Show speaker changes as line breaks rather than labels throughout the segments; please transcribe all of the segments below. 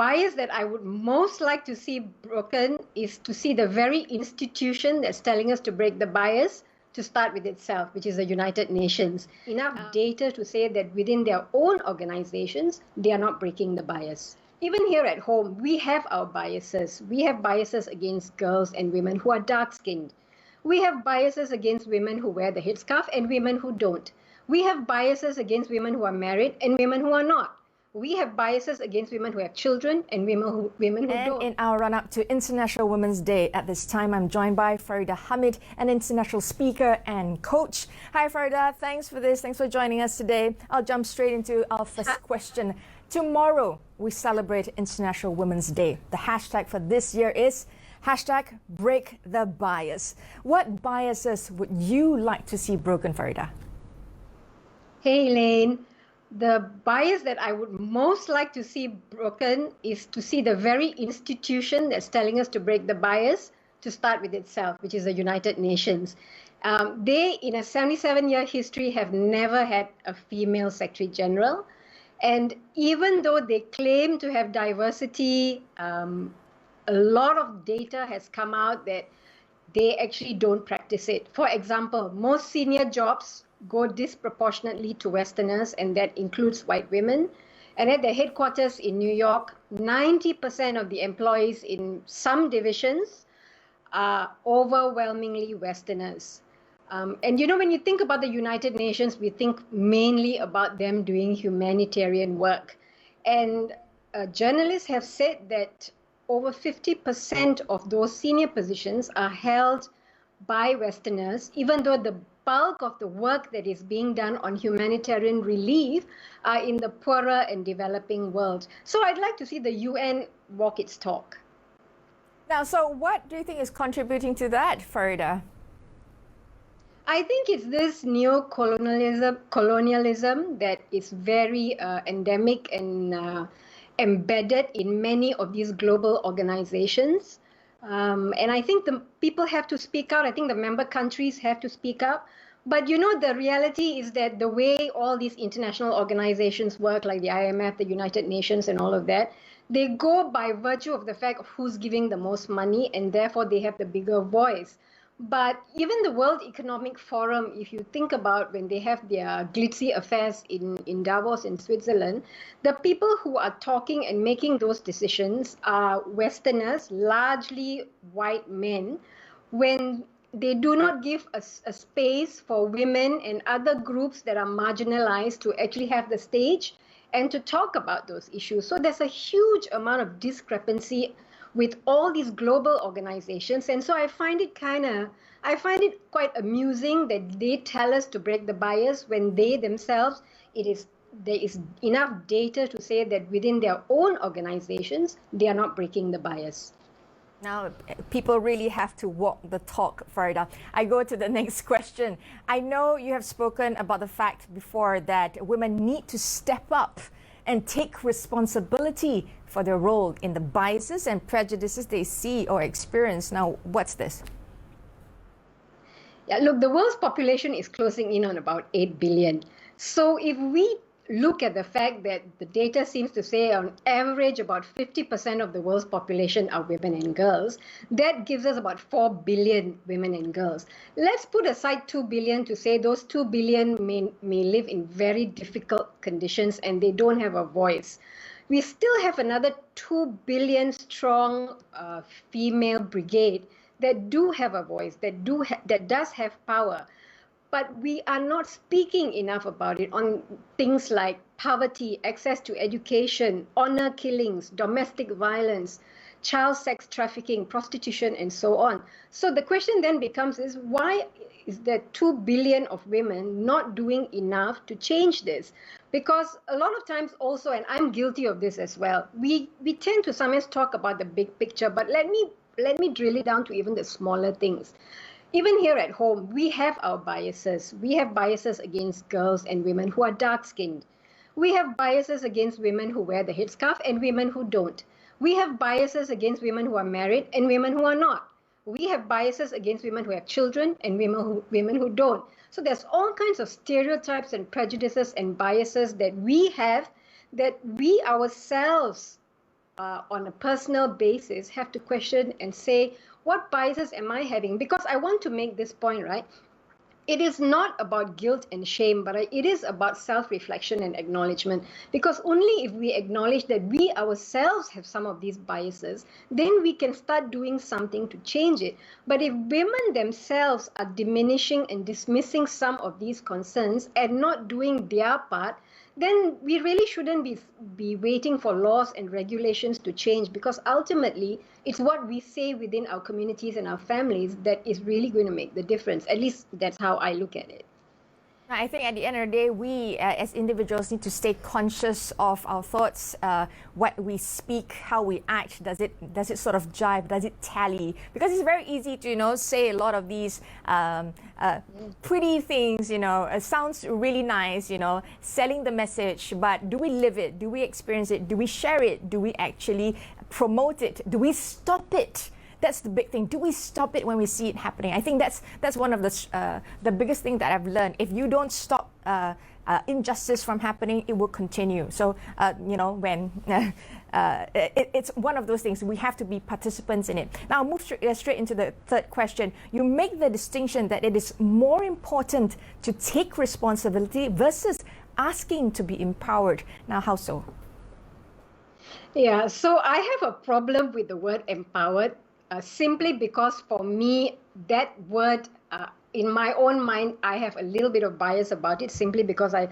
bias that I would most like to see broken is to see the very institution that's telling us to break the bias to start with itself, which is the United Nations. Enough data to say that within their own organizations, they are not breaking the bias. Even here at home, we have our biases. We have biases against girls and women who are dark-skinned. We have biases against women who wear the headscarf and women who don't. We have biases against women who are married and women who are not. We have biases against women who have children and women who don't.
In our run-up to International Women's Day, at this time, I'm joined by Faridah Hamid, an international speaker and coach. Hi, Faridah. Thanks for this. Thanks for joining us today. I'll jump straight into our first question. Tomorrow, we celebrate International Women's Day. The hashtag for this year is #BreakTheBias. What biases would you like to see broken, Faridah?
Hey, Elaine. The bias that I would most like to see broken is to see the very institution that's telling us to break the bias to start with itself, which is the United Nations. They, in a 77-year history, have never had a female Secretary General. And even though they claim to have diversity, a lot of data has come out that they actually don't practice it. For example, most senior jobs go disproportionately to Westerners, and that includes white women. And at the headquarters in New York, 90% of the employees in some divisions are overwhelmingly Westerners. And you know, when you think about the United Nations, we think mainly about them doing humanitarian work. And journalists have said that over 50% of those senior positions are held by Westerners, even though the bulk of the work that is being done on humanitarian relief are in the poorer and developing world. So I'd like to see the UN walk its talk.
Now, so what do you think is contributing to that, Faridah?
I think it's this colonialism that is very endemic and embedded in many of these global organizations. And I think the people have to speak out. I think the member countries have to speak up. But you know, the reality is that the way all these international organizations work, like the IMF, the United Nations and all of that, they go by virtue of the fact of who's giving the most money, and therefore they have the bigger voice. But even the World Economic Forum, if you think about when they have their glitzy affairs in Davos in Switzerland, the people who are talking and making those decisions are Westerners, largely white men, when they do not give a space for women and other groups that are marginalized to actually have the stage and to talk about those issues. So there's a huge amount of discrepancy with all these global organizations. And so I find it quite amusing that they tell us to break the bias when they themselves, there is enough data to say that within their own organizations, they are not breaking the bias.
Now, people really have to walk the talk, Faridah. I go to the next question. I know you have spoken about the fact before that women need to step up and take responsibility for their role in the biases and prejudices they see or experience. Now, what's this?
Yeah, look, the world's population is closing in on about 8 billion. So if we look at the fact that the data seems to say on average about 50% of the world's population are women and girls, that gives us about 4 billion women and girls. Let's put aside 2 billion to say those 2 billion may live in very difficult conditions and they don't have a voice. We still have another 2 billion strong female brigade that do have a voice, that does have power. But we are not speaking enough about it on things like poverty, access to education, honor killings, domestic violence, child sex trafficking, prostitution, and so on. So the question then becomes is why is there 2 billion of women not doing enough to change this? Because a lot of times also, and I'm guilty of this as well, we tend to sometimes talk about the big picture, but let me drill it down to even the smaller things. Even here at home, we have our biases. We have biases against girls and women who are dark-skinned. We have biases against women who wear the headscarf and women who don't. We have biases against women who are married and women who are not. We have biases against women who have children and women who don't. So there's all kinds of stereotypes and prejudices and biases that we have that we ourselves on a personal basis, have to question and say, what biases am I having? Because I want to make this point, right? It is not about guilt and shame, but it is about self-reflection and acknowledgement. Because only if we acknowledge that we ourselves have some of these biases, then we can start doing something to change it. But if women themselves are diminishing and dismissing some of these concerns and not doing their part, then we really shouldn't be waiting for laws and regulations to change, because ultimately it's what we say within our communities and our families that is really going to make the difference. At least that's how I look at it.
I think at the end of the day, we as individuals need to stay conscious of our thoughts, what we speak, how we act. Does it sort of jibe? Does it tally? Because it's very easy to say a lot of these pretty things. It sounds really nice. Selling the message, but do we live it? Do we experience it? Do we share it? Do we actually promote it? Do we stop it? That's the big thing. Do we stop it when we see it happening? I think that's one of the biggest thing that I've learned. If you don't stop injustice from happening, it will continue. So when it's one of those things, we have to be participants in it. Now, I'll move straight into the third question. You make the distinction that it is more important to take responsibility versus asking to be empowered. Now, how so?
Yeah, so I have a problem with the word empowered. Simply because for me, that word, in my own mind, I have a little bit of bias about it, simply because I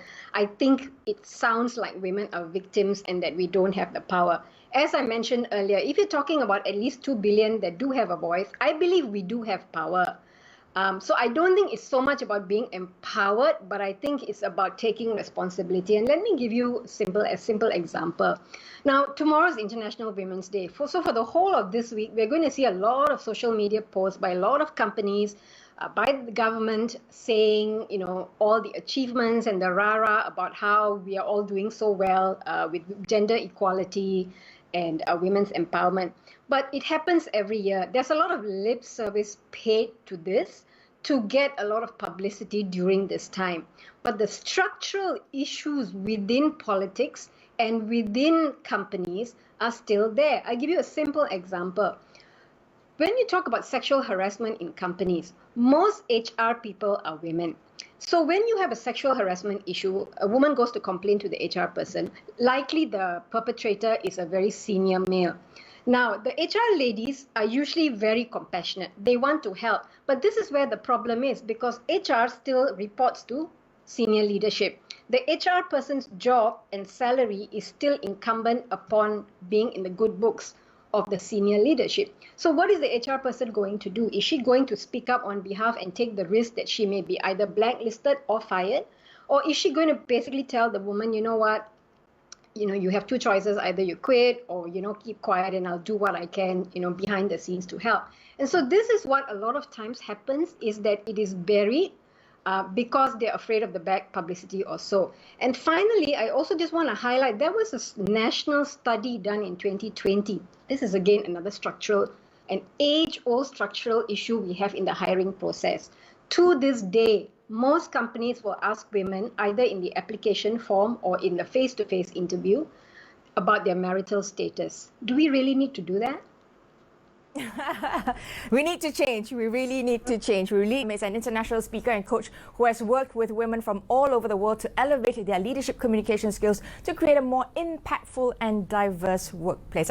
think it sounds like women are victims and that we don't have the power. As I mentioned earlier, if you're talking about at least 2 billion that do have a voice, I believe we do have power. So I don't think it's so much about being empowered, but I think it's about taking responsibility. And let me give you a simple example. Now, tomorrow's International Women's Day. So for the whole of this week, we're going to see a lot of social media posts by a lot of companies, by the government, saying, all the achievements and the rah-rah about how we are all doing so well with gender equality and women's empowerment. But it happens every year. There's a lot of lip service paid to this to get a lot of publicity during this time. But the structural issues within politics and within companies are still there. I'll give you a simple example. When you talk about sexual harassment in companies, most HR people are women. So when you have a sexual harassment issue, a woman goes to complain to the HR person. Likely the perpetrator is a very senior male. Now, the HR ladies are usually very compassionate. They want to help. But this is where the problem is, because HR still reports to senior leadership. The HR person's job and salary is still incumbent upon being in the good books of the senior leadership. So what is the HR person going to do? Is she going to speak up on behalf and take the risk that she may be either blacklisted or fired? Or is she going to basically tell the woman, you know what, you have two choices, either you quit or, keep quiet and I'll do what I can, behind the scenes to help. And so this is what a lot of times happens, is that it is buried because they're afraid of the bad publicity or so. And finally, I also just want to highlight, there was a national study done in 2020. This is again another an age-old structural issue we have in the hiring process. To this day, most companies will ask women, either in the application form or in the face-to-face interview, about their marital status. Do we really need to do that?
We need to change. We really need to change. We really is an international speaker and coach who has worked with women from all over the world to elevate their leadership communication skills to create a more impactful and diverse workplace.